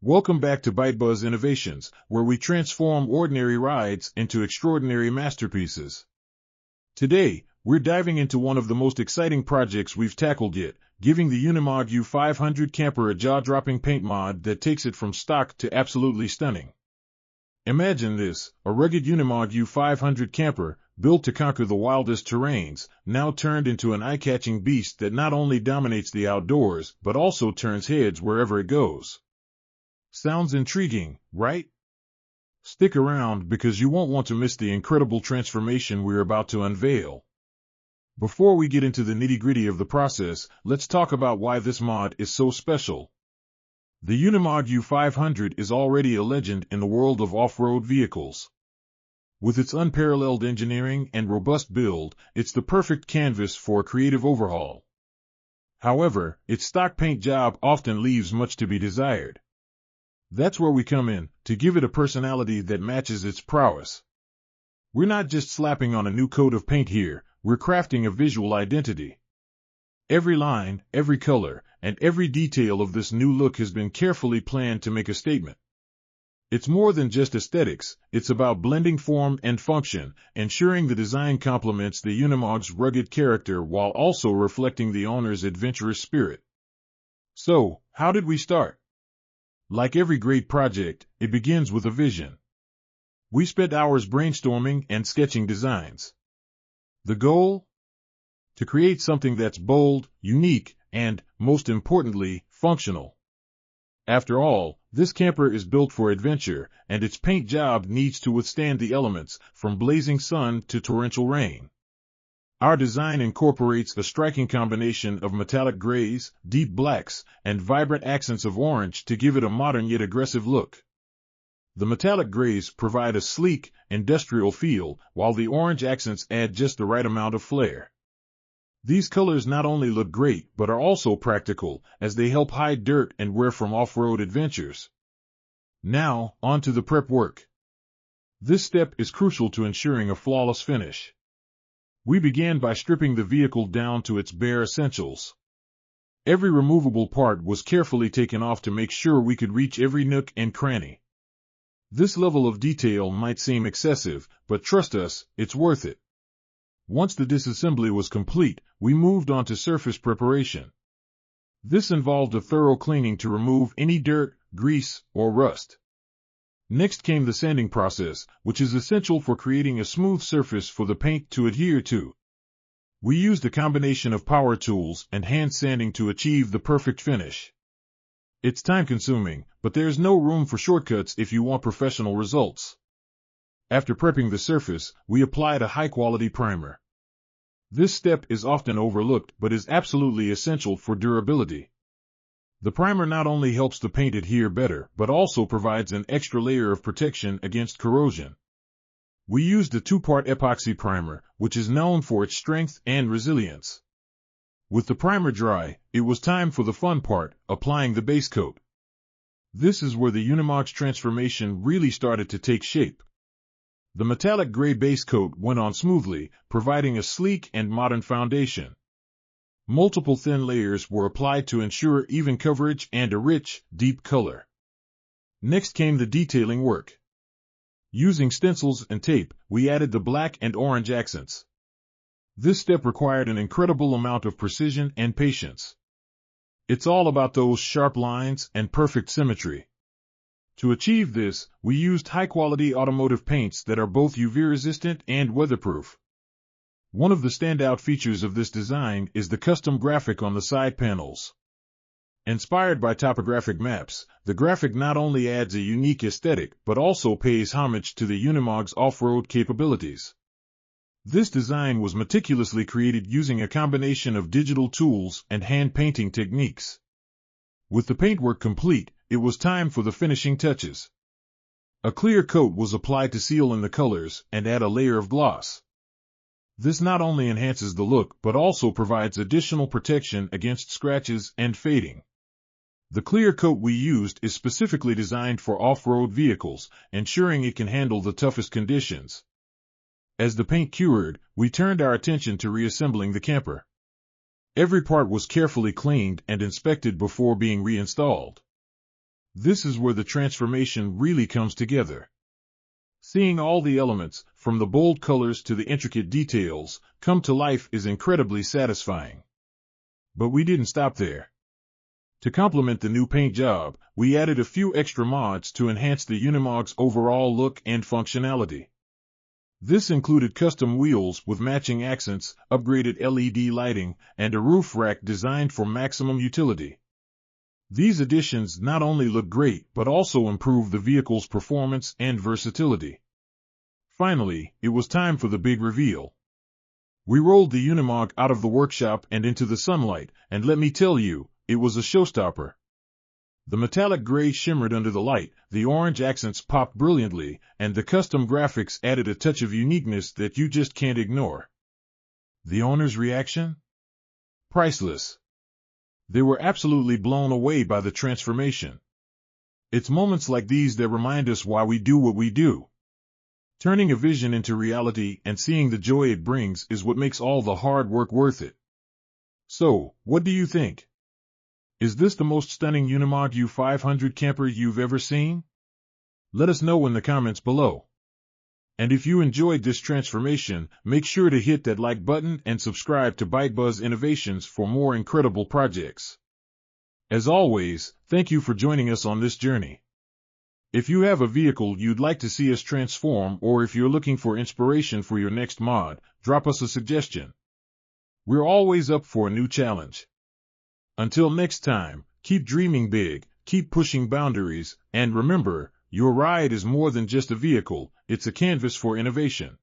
Welcome back to ByteBuzz Innovations, where we transform ordinary rides into extraordinary masterpieces. Today, we're diving into one of the most exciting projects we've tackled yet, giving the Unimog U500 camper a jaw-dropping paint mod that takes it from stock to absolutely stunning. Imagine this, a rugged Unimog U500 camper, built to conquer the wildest terrains, now turned into an eye-catching beast that not only dominates the outdoors, but also turns heads wherever it goes. Sounds intriguing, right? Stick around because you won't want to miss the incredible transformation we're about to unveil. Before we get into the nitty-gritty of the process, let's talk about why this mod is so special. The Unimog U500 is already a legend in the world of off-road vehicles. With its unparalleled engineering and robust build, it's the perfect canvas for a creative overhaul. However, its stock paint job often leaves much to be desired. That's where we come in, to give it a personality that matches its prowess. We're not just slapping on a new coat of paint here, we're crafting a visual identity. Every line, every color, and every detail of this new look has been carefully planned to make a statement. It's more than just aesthetics, it's about blending form and function, ensuring the design complements the Unimog's rugged character while also reflecting the owner's adventurous spirit. So, how did we start? Like every great project, it begins with a vision. We spent hours brainstorming and sketching designs. The goal? To create something that's bold, unique, and, most importantly, functional. After all, this camper is built for adventure, and its paint job needs to withstand the elements, from blazing sun to torrential rain. Our design incorporates a striking combination of metallic grays, deep blacks, and vibrant accents of orange to give it a modern yet aggressive look. The metallic grays provide a sleek, industrial feel, while the orange accents add just the right amount of flair. These colors not only look great but are also practical, as they help hide dirt and wear from off-road adventures. Now, on to the prep work. This step is crucial to ensuring a flawless finish. We began by stripping the vehicle down to its bare essentials. Every removable part was carefully taken off to make sure we could reach every nook and cranny. This level of detail might seem excessive, but trust us, it's worth it. Once the disassembly was complete, we moved on to surface preparation. This involved a thorough cleaning to remove any dirt, grease, or rust. Next came the sanding process, which is essential for creating a smooth surface for the paint to adhere to. We used a combination of power tools and hand sanding to achieve the perfect finish. It's time-consuming, but there's no room for shortcuts if you want professional results. After prepping the surface, we applied a high-quality primer. This step is often overlooked but is absolutely essential for durability. The primer not only helps the paint adhere better, but also provides an extra layer of protection against corrosion. We used a two-part epoxy primer, which is known for its strength and resilience. With the primer dry, it was time for the fun part, applying the base coat. This is where the Unimog's transformation really started to take shape. The metallic gray base coat went on smoothly, providing a sleek and modern foundation. Multiple thin layers were applied to ensure even coverage and a rich, deep color. Next came the detailing work. Using stencils and tape, we added the black and orange accents. This step required an incredible amount of precision and patience. It's all about those sharp lines and perfect symmetry. To achieve this, we used high-quality automotive paints that are both UV-resistant and weatherproof. One of the standout features of this design is the custom graphic on the side panels. Inspired by topographic maps, the graphic not only adds a unique aesthetic but also pays homage to the Unimog's off-road capabilities. This design was meticulously created using a combination of digital tools and hand-painting techniques. With the paintwork complete, it was time for the finishing touches. A clear coat was applied to seal in the colors and add a layer of gloss. This not only enhances the look but also provides additional protection against scratches and fading. The clear coat we used is specifically designed for off-road vehicles, ensuring it can handle the toughest conditions. As the paint cured, we turned our attention to reassembling the camper. Every part was carefully cleaned and inspected before being reinstalled. This is where the transformation really comes together. Seeing all the elements, from the bold colors to the intricate details, come to life is incredibly satisfying. But we didn't stop there. To complement the new paint job, we added a few extra mods to enhance the Unimog's overall look and functionality. This included custom wheels with matching accents, upgraded LED lighting, and a roof rack designed for maximum utility. These additions not only look great but also improve the vehicle's performance and versatility. Finally, it was time for the big reveal. We rolled the Unimog out of the workshop and into the sunlight, and let me tell you, it was a showstopper. The metallic gray shimmered under the light, the orange accents popped brilliantly, and the custom graphics added a touch of uniqueness that you just can't ignore. The owner's reaction? Priceless. They were absolutely blown away by the transformation. It's moments like these that remind us why we do what we do. Turning a vision into reality and seeing the joy it brings is what makes all the hard work worth it. So, what do you think? Is this the most stunning Unimog U500 camper you've ever seen? Let us know in the comments below. And if you enjoyed this transformation, make sure to hit that like button and subscribe to BikeBuzz Innovations for more incredible projects. As always, thank you for joining us on this journey. If you have a vehicle you'd like to see us transform, or if you're looking for inspiration for your next mod, drop us a suggestion. We're always up for a new challenge. Until next time, keep dreaming big, keep pushing boundaries, and remember, your ride is more than just a vehicle, it's a canvas for innovation.